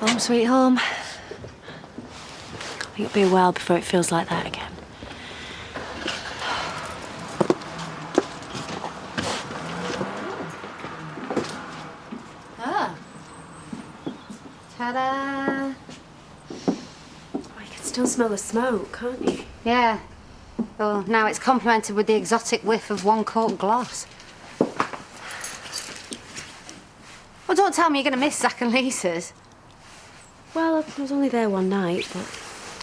Home sweet home. I think it'll be a while before it feels like that again. Ah. Ta-da! Oh, you can still smell the smoke, can't you? Yeah. Well, now it's complemented with the exotic whiff of one-quart glass. Well, don't tell me you're going to miss Zach and Lisa's. Well, I was only there one night, but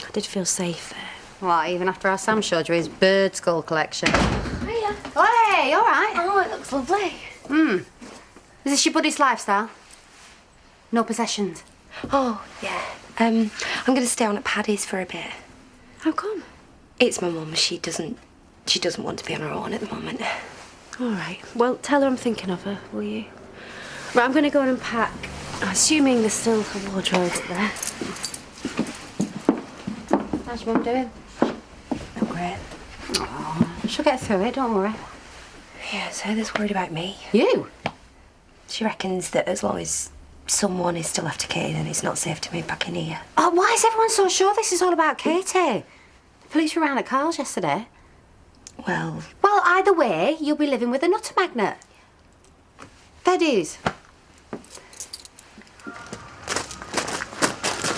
I did feel safe there. What, even after our Sam showed you his bird skull collection? Hiya. Oh, hey, all right. Oh, it looks lovely. Is this your buddy's lifestyle? No possessions? Oh, yeah. I'm going to stay on at Paddy's for a bit. How come? It's my mum. She doesn't want to be on her own at the moment. All right. Well, tell her I'm thinking of her, will you? Right, I'm going to go and unpack. Assuming there's still a wardrobe up there. How's your mum doing? Not great. Oh, she'll get through it, don't worry. Yeah, so that's worried about me. You? She reckons that as long as someone is still after Katie, then it's not safe to move back in here. Oh, why is everyone so sure this is all about Katie? The police were around at Carl's yesterday. Well, Well, either way, you'll be living with a nutter magnet. That is.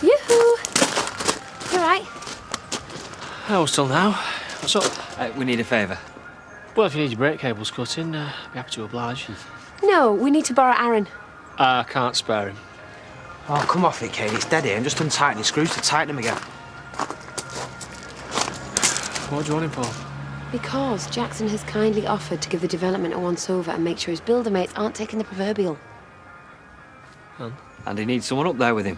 Yoo-hoo! You all right? Oh, still now. What's up? We need a favour. Well, if you need your brake cables cut in, I'd be happy to oblige. No, we need to borrow Aaron. I can't spare him. Oh, come off it, Kate. It's dead here. And just untighten your screws to tighten them again. What do you want him for? Because Jackson has kindly offered to give the development a once-over and make sure his builder mates aren't taking the proverbial. And he needs someone up there with him.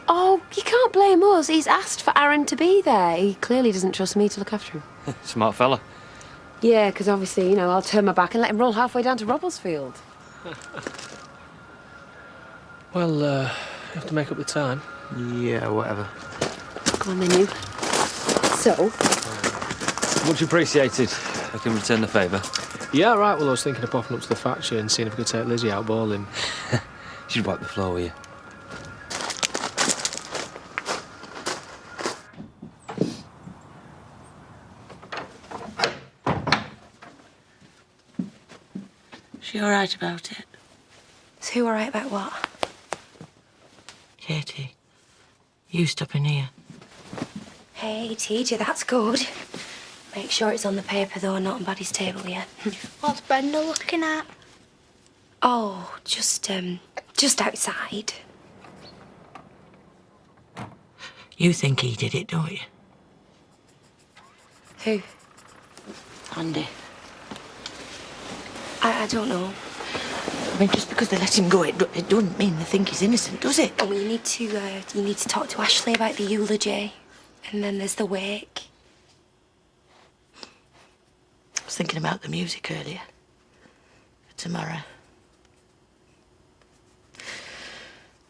Oh, you can't blame us. He's asked for Aaron to be there. He clearly doesn't trust me to look after him. Smart fella. Yeah, because obviously, you know, I'll turn my back and let him roll halfway down to Robblesfield. Well, you have to make up the time. Yeah, whatever. Come on then, you. So? Much appreciated. I can return the favour. Yeah, right. Well, I was thinking of popping up to the factory and seeing if we could take Lizzie out bowling. She'd wipe the floor with you. She all right about it? is who all right about what? Katie, you stopping here? Hey, TJ, that's good. Make sure it's on the paper, though, and not on Buddy's table yet. What's Brenda looking at? Oh, just outside. You think he did it, don't you? Who? Andy. I don't know. I mean, just because they let him go, it doesn't mean they think he's innocent, does it? Oh, well, you need to talk to Ashley about the eulogy. And then there's the wake. I was thinking about the music earlier. For tomorrow.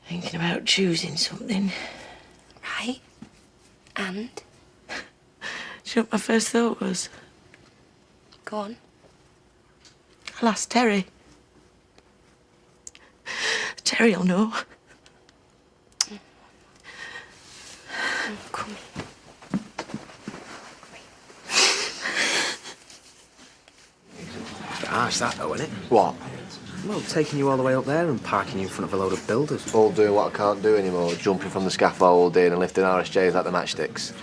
Thinking about choosing something. Right? And? Do you know what my first thought was? Go on. I'll ask Terry. Terry'll know. Come. Harsh that though, isn't it? What? Well, taking you all the way up there and parking you in front of a load of builders. All doing what I can't do anymore, jumping from the scaffold in and lifting RSJs like the matchsticks.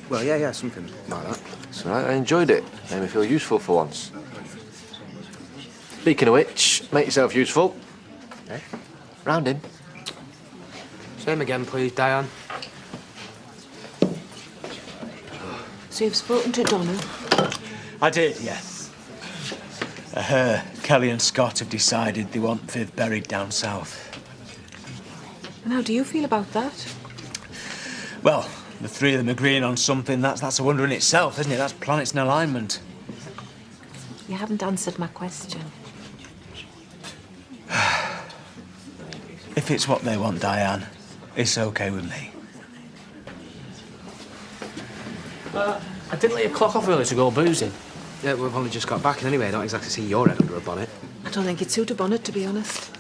Well, yeah, something like that. It's all right, I enjoyed it. Made me feel useful for once. Speaking of which, make yourself useful. Eh? Round in. Same again, please, Diane. So you've spoken to Donna? I did, yes. Kelly and Scott have decided they want Viv buried down south. And how do you feel about that? Well, the three of them agreeing on something, that's a wonder in itself, isn't it? That's planets in alignment. You haven't answered my question. If it's what they want, Diane, it's okay with me. I didn't let you clock off early to go boozing. Yeah, we've only just got back, and anyway, I don't exactly see your head under a bonnet. I don't think it suited a bonnet, to be honest.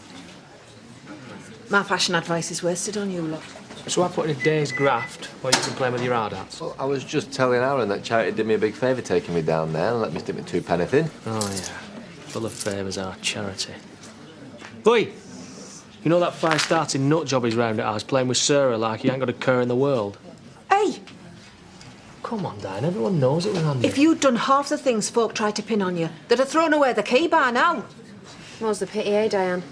My fashion advice is wasted on you, love. So I put in a day's graft while you've been playing with your hard hats. Well, I was just telling Aaron that Charity did me a big favour taking me down there and let me stick my 2 penneth in. Oh, yeah. Full of favours, our Charity. Oi! You know that fire-starting nut job he's round at ours, playing with Sarah like he ain't got a cur in the world? Hey, Come on, Diane, everyone knows it was Andy. if you'd done half the things folk tried to pin on you, they'd have thrown away the key by now. More's the pity, eh, Diane?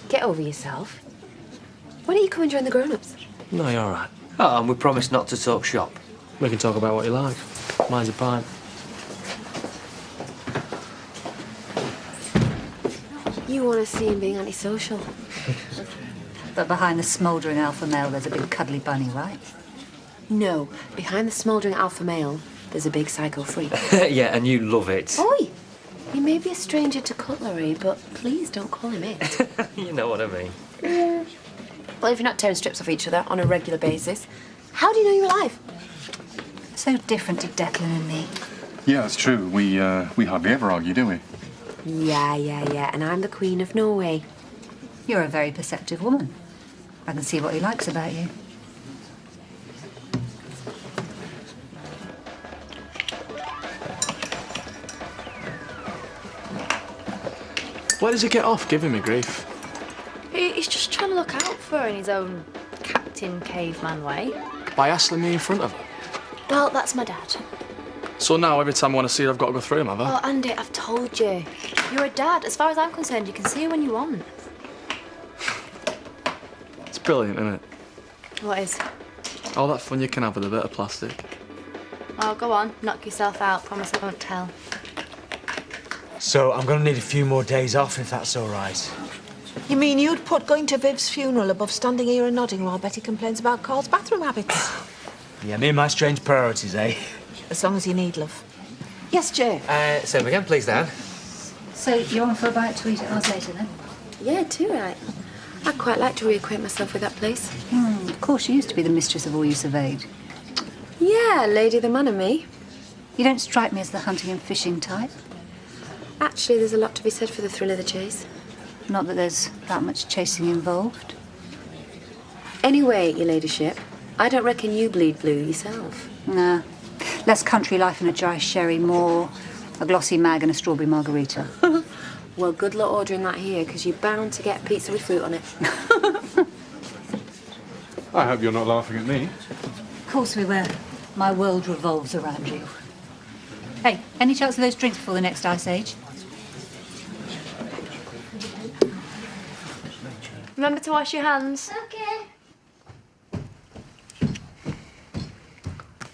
Get over yourself. Why don't you come and join the grown-ups? No, you're all right. Oh, and we promised not to talk shop. We can talk about what you like. Mine's a pint. You want to see him being antisocial. But behind the smouldering alpha male, there's a big cuddly bunny, right? No, behind the smouldering alpha male, there's a big psycho freak. Yeah, and you love it. Oi! He may be a stranger to cutlery, but please don't call him it. You know what I mean. Well, if you're not tearing strips off each other on a regular basis, how do you know you're alive? So different to Declan and me. Yeah, that's true. We hardly ever argue, do we? Yeah. And I'm the Queen of Norway. You're a very perceptive woman. I can see what he likes about you. Where does he get off giving me grief? He's just trying to look out for her in his own Captain Caveman way. By hassling me in front of her. Well, that's my dad. So now every time I want to see her, I've got to go through him, have I? Oh, Andy, I've told you. You're a dad. As far as I'm concerned, you can see her when you want. It's brilliant, isn't it? What is? All that fun you can have with a bit of plastic. Oh, go on. Knock yourself out. Promise I won't tell. So I'm going to need a few more days off, if that's all right. You mean you'd put going to Viv's funeral above standing here and nodding while Betty complains about Carl's bathroom habits? Yeah, me and my strange priorities, eh? As long as you need, love. Yes, Jay? Same again, please, Dan. So you're on for a bite to eat at ours later, then? Yeah, too right. I'd quite like to reacquaint myself with that place. Of course, you used to be the mistress of all you surveyed. Yeah, Lady the Man and me. You don't strike me as the hunting and fishing type. Actually, there's a lot to be said for the thrill of the chase. Not that there's that much chasing involved. Anyway, your ladyship, I don't reckon you bleed blue yourself. Nah. Less country life and a dry sherry, more a glossy mag and a strawberry margarita. Well, good luck ordering that here, because you're bound to get pizza with fruit on it. I hope you're not laughing at me. Of course we were. My world revolves around you. Hey, any chance of those drinks before the next ice age? Remember to wash your hands.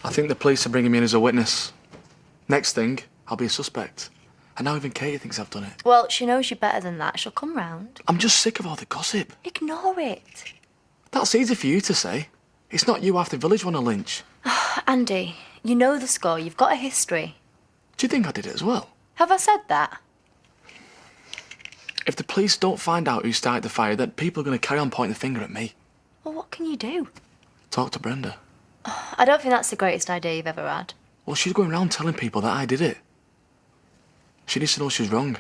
I think the police are bringing me in as a witness. Next thing, I'll be a suspect. And now even Katie thinks I've done it. Well, she knows you're better than that. She'll come round. I'm just sick of all the gossip. Ignore it. That's easy for you to say. It's not you half the village want to lynch. Andy, you know the score. You've got a history. Do you think I did it as well? Have I said that? If the police don't find out who started the fire, then people are going to carry on pointing the finger at me. Well, what can you do? Talk to Brenda. I don't think that's the greatest idea you've ever had. Well, she's going around telling people that I did it. She needs to know she's wrong.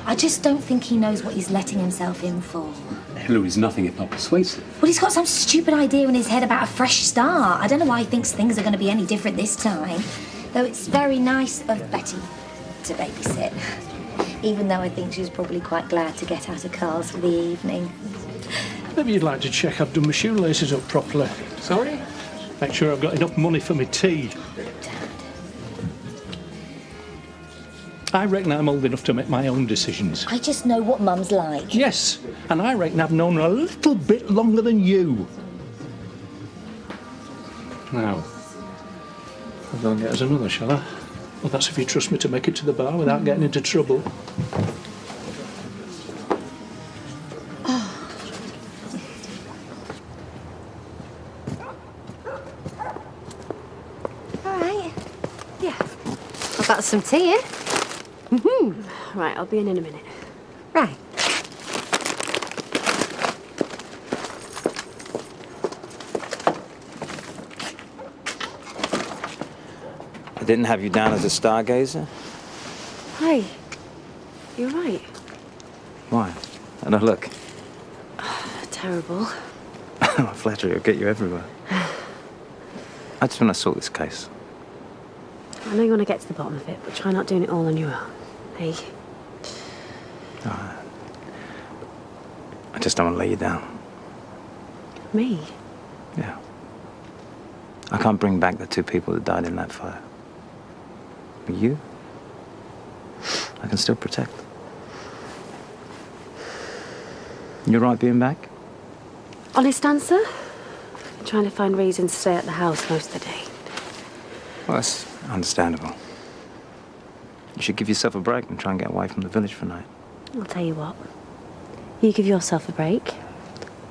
I just don't think he knows what he's letting himself in for. Hillary's nothing if not persuasive. Well, he's got some stupid idea in his head about a fresh start. I don't know why he thinks things are going to be any different this time. Though it's very nice of Betty to babysit. Even though I think she's probably quite glad to get out of Carl's for the evening. Maybe you'd like to check I've done my shoelaces up properly. Sorry? Make sure I've got enough money for my tea. I reckon I'm old enough to make my own decisions. I just know what Mum's like. Yes, and I reckon I've known her a little bit longer than you. Now, I'll go and get us another, shall I? Well, that's if you trust me to make it to the bar without getting into trouble. All right. Yeah. I've got some tea here. Right, I'll be in a minute. Right. I didn't have you down as a stargazer. Hi. You're right. Why? No, look. Terrible. Flattery will get you everywhere. I just want to sort this case. I know you want to get to the bottom of it, but try not doing it all on your own. Hey? I just don't want to lay you down. Me? Yeah. I can't bring back the 2 people that died in that fire. But you, I can still protect. You're right being back? Honest answer? I'm trying to find reasons to stay at the house most of the day. Well, that's understandable. You should give yourself a break and try and get away from the village for a night. I'll tell you what. You give yourself a break,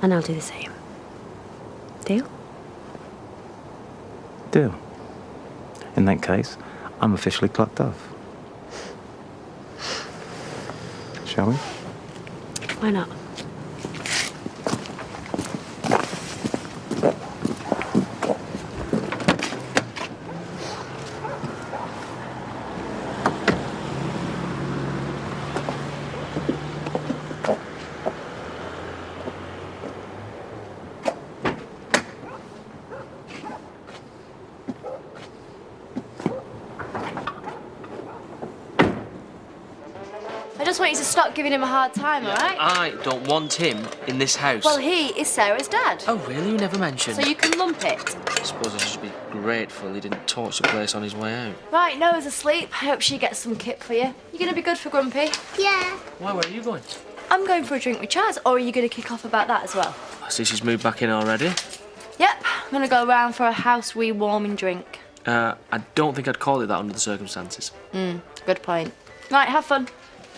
and I'll do the same. Deal? Deal. In that case, I'm officially clocked off. Shall we? Why not? I just want you to stop giving him a hard time, all right? I don't want him in this house. Well, he is Sarah's dad. Oh, really? You never mentioned. So you can lump it. I suppose I should be grateful he didn't torch the place on his way out. Right, Noah's asleep. I hope she gets some kip for you. You gonna be good for Grumpy? Yeah. Why, where are you going? I'm going for a drink with Chaz, or are you gonna kick off about that as well? I see she's moved back in already. Yep, I'm gonna go round for a house rewarming drink. I don't think I'd call it that under the circumstances. Good point. Right, have fun.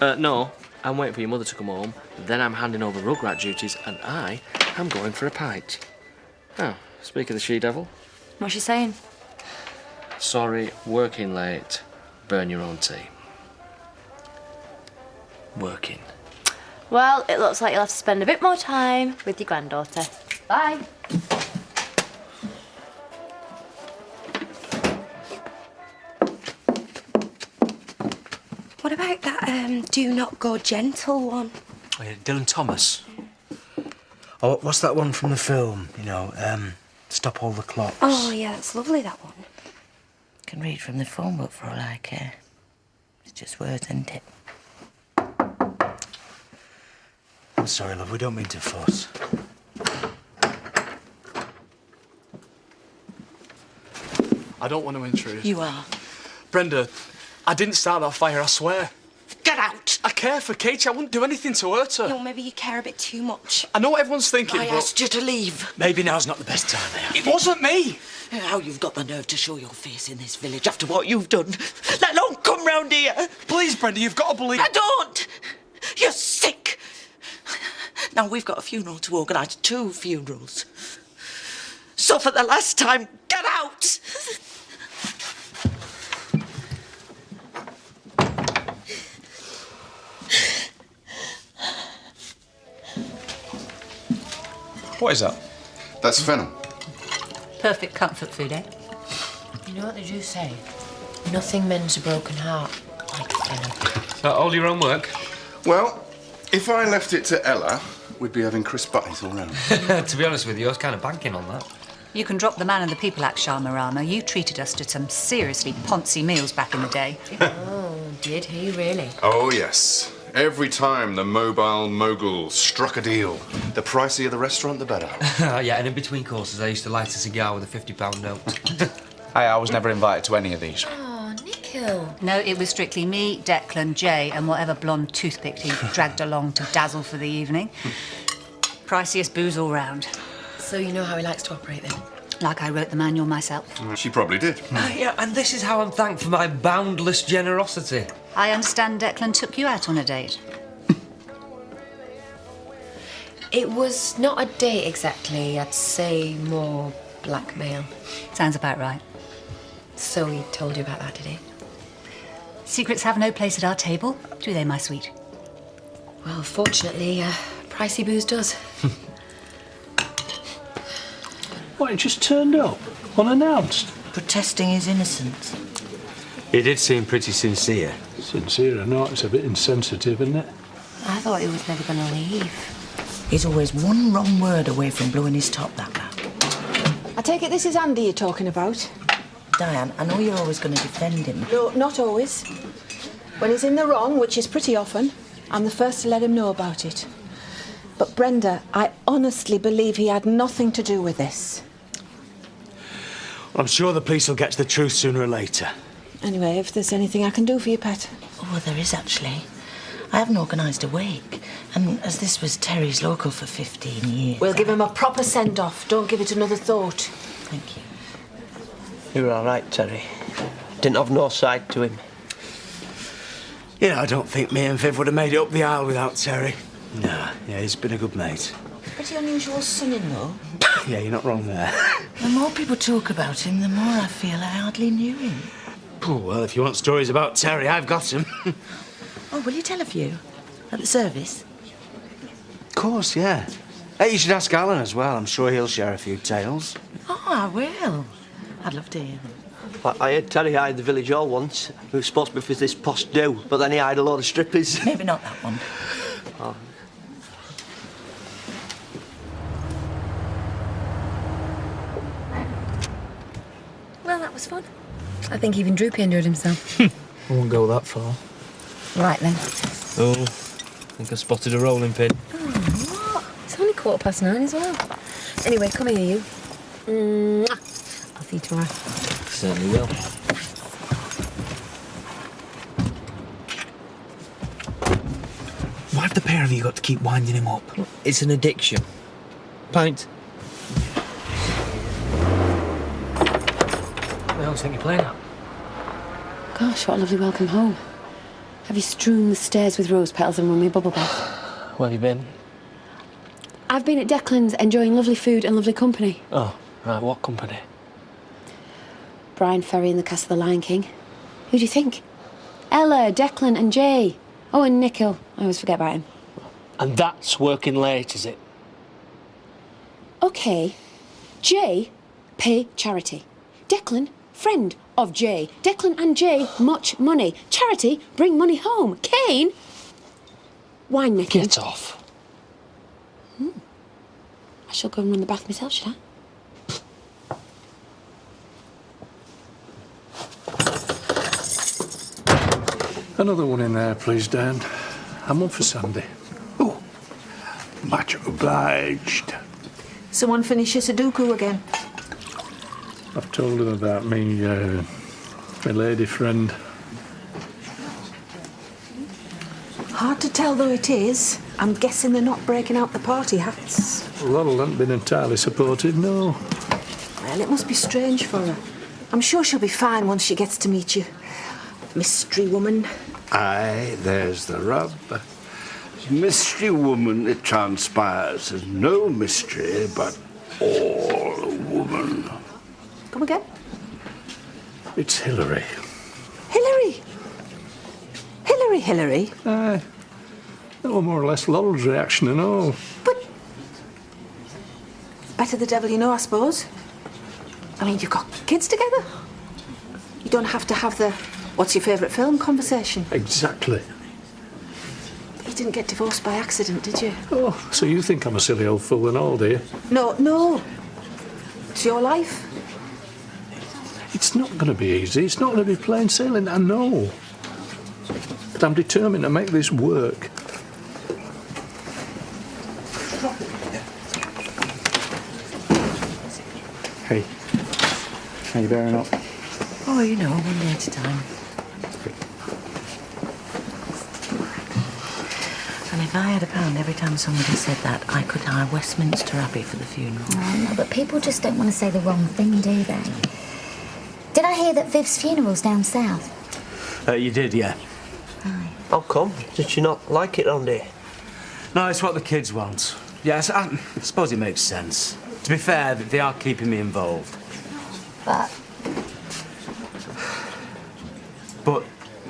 No, I'm waiting for your mother to come home, then I'm handing over rugrat duties, and I am going for a pint. Oh, speak of the she-devil. What's she saying? Sorry, working late. Burn your own tea. Working. Well, it looks like you'll have to spend a bit more time with your granddaughter. Bye. What about that do not go gentle one? Oh, yeah, Dylan Thomas. Oh, what's that one from the film? You know, Stop All the Clocks. Oh, yeah, that's lovely, that one. Can read from the phone book for all I care. It's just words, isn't it? I'm sorry, love, we don't mean to fuss. I don't want to intrude. You are. Brenda, I didn't start that fire, I swear. Get out! I care for Katie. I wouldn't do anything to hurt her. No, maybe you care a bit too much. I know what everyone's thinking, I but... asked you to leave. Maybe now's not the best time, eh? It wasn't me! How you've got the nerve to show your face in this village after what you've done. Let alone come round here. Please, Brenda, you've got to believe... I don't! You're sick. Now we've got a funeral to organise, 2 funerals. So for the last time, get out! What is that? That's venom. Perfect comfort food, eh? You know what they do say? Nothing mends a broken heart like venom. Is that all your own work? Well, if I left it to Ella, we'd be having crisp butties all round. To be honest with you, I was kind of banking on that. You can drop the man and the people act, Sharmarama. You treated us to some seriously poncy meals back in the day. Oh, did he really? Oh, yes. Every time the mobile mogul struck a deal, the pricier the restaurant, the better. Yeah, and in between courses, I used to light a cigar with a £50 note. I was never invited to any of these. Oh, Nikhil. No, it was strictly me, Declan, Jay, and whatever blonde toothpick he dragged along to dazzle for the evening. Priciest booze all round. So you know how he likes to operate then? Like I wrote the manual myself. She probably did. Yeah, and this is how I'm thanked for my boundless generosity. I understand Declan took you out on a date. It was not a date exactly. I'd say more blackmail. Sounds about right. So he told you about that, did he? Secrets have no place at our table, do they, my sweet? Well, fortunately, pricey booze does. Why, it just turned up, unannounced. Protesting his innocence. He did seem pretty sincere. Sincere or not, it's a bit insensitive, isn't it? I thought he was never going to leave. He's always one wrong word away from blowing his top, that lad. I take it this is Andy you're talking about? Diane, I know you're always going to defend him. No, not always. When he's in the wrong, which is pretty often, I'm the first to let him know about it. But Brenda, I honestly believe he had nothing to do with this. Well, I'm sure the police will get to the truth sooner or later. Anyway, if there's anything I can do for you, Pet. Oh, there is actually. I haven't organised a wake, and as this was Terry's local for 15 years... We'll give him a proper send-off. Don't give it another thought. Thank you. You were all right, Terry. Didn't have no side to him. You know, I don't think me and Viv would have made it up the aisle without Terry. Nah, yeah, he's been a good mate. Pretty unusual son-in-law. Yeah, you're not wrong there. The more people talk about him, the more I feel I hardly knew him. Oh, well, if you want stories about Terry, I've got them. Oh, will you tell a few? At the service? Of course, yeah. Hey, you should ask Alan as well. I'm sure he'll share a few tales. Oh, I will. I'd love to hear them. I heard Terry hired the village hall once. It was supposed to be for this post do, but then he hired a load of strippers. Maybe not that one. Oh. Well, that was fun. I think even Droopy enjoyed himself. I won't go that far. Right then. Oh, I think I spotted a rolling pin. Oh, what? It's only 9:15 as well. Anyway, come here, you. Mwah. I'll see you tomorrow. Certainly will. Why have the pair of you got to keep winding him up? It's an addiction. Pint. What else think you're playing at? Gosh, what a lovely welcome home. Have you strewn the stairs with rose petals and run me bubble bath? Where have you been? I've been at Declan's enjoying lovely food and lovely company. Oh, right, what company? Brian Ferry in the cast of The Lion King. Who do you think? Ella, Declan and Jay. Oh, and Nikhil. I always forget about him. And that's working late, is it? OK. Jay, pay charity. Declan, friend of Jay. Declan and Jay, much money. Charity, bring money home. Kane, winemaking. Get off. I shall go and run the bath myself, should I? Another one in there, please, Dan. I'm one for Sandy. Oh, much obliged. Someone finish your Sudoku again. I've told him about me, my lady friend. Hard to tell though it is. I'm guessing they're not breaking out the party hats. Laurel hasn't been entirely supportive, no. Well, it must be strange for her. I'm sure she'll be fine once she gets to meet you. Mystery woman. Aye, there's the rub. Mystery woman, it transpires, is no mystery, but all a woman. Come again? It's Hillary. Hillary! Hillary? Aye. That was more or less Laurel's reaction and all. But... better the devil you know, I suppose. I mean, you've got kids together. You don't have to have the what's your favourite film conversation. Exactly. You didn't get divorced by accident, did you? Oh, so you think I'm a silly old fool and all, do you? No. It's your life. It's not going to be easy. It's not going to be plain sailing, I know. But I'm determined to make this work. Hey, how you bearing up? Oh, you know, one day at a time. And if I had £1 every time somebody said that, I could hire Westminster Abbey for the funeral. Oh, no, but people just don't want to say the wrong thing, do they? Did I hear that Viv's funeral's down south? You did, yeah. How come? Did you not like it round here? No, it's what the kids want. Yes, I suppose it makes sense. To be fair, they are keeping me involved. But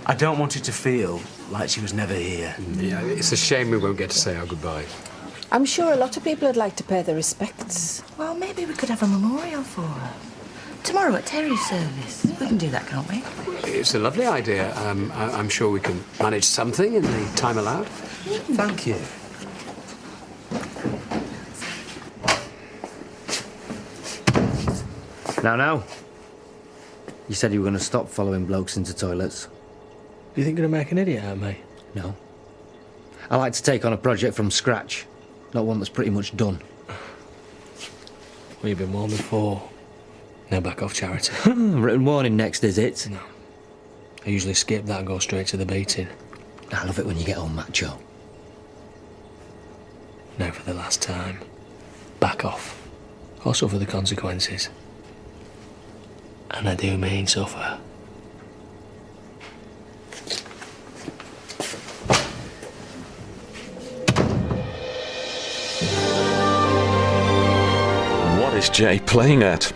I don't want her to feel like she was never here. Yeah, it's a shame we won't get to say our goodbyes. I'm sure a lot of people would like to pay their respects. Well, maybe we could have a memorial for her. Tomorrow at Terry's service. We can do that, can't we? It's a lovely idea. I'm sure we can manage something in the time allowed. Thank you. Now. You said you were going to stop following blokes into toilets. Do you think you're going to make an idiot out of me? No. I like to take on a project from scratch, not one that's pretty much done. Well, you've been warned before. Now back off, Charity. Written warning next, is it? No. I usually skip that and go straight to the beating. I love it when you get all macho. Now for the last time. Back off. Or suffer the consequences. And I do mean suffer. What is Jay playing at?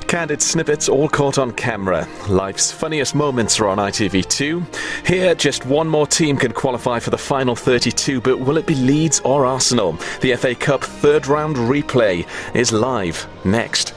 Candid snippets all caught on camera. Life's funniest moments are on ITV2. Here, just one more team can qualify for the final 32, but will it be Leeds or Arsenal? The FA Cup third round replay is live next.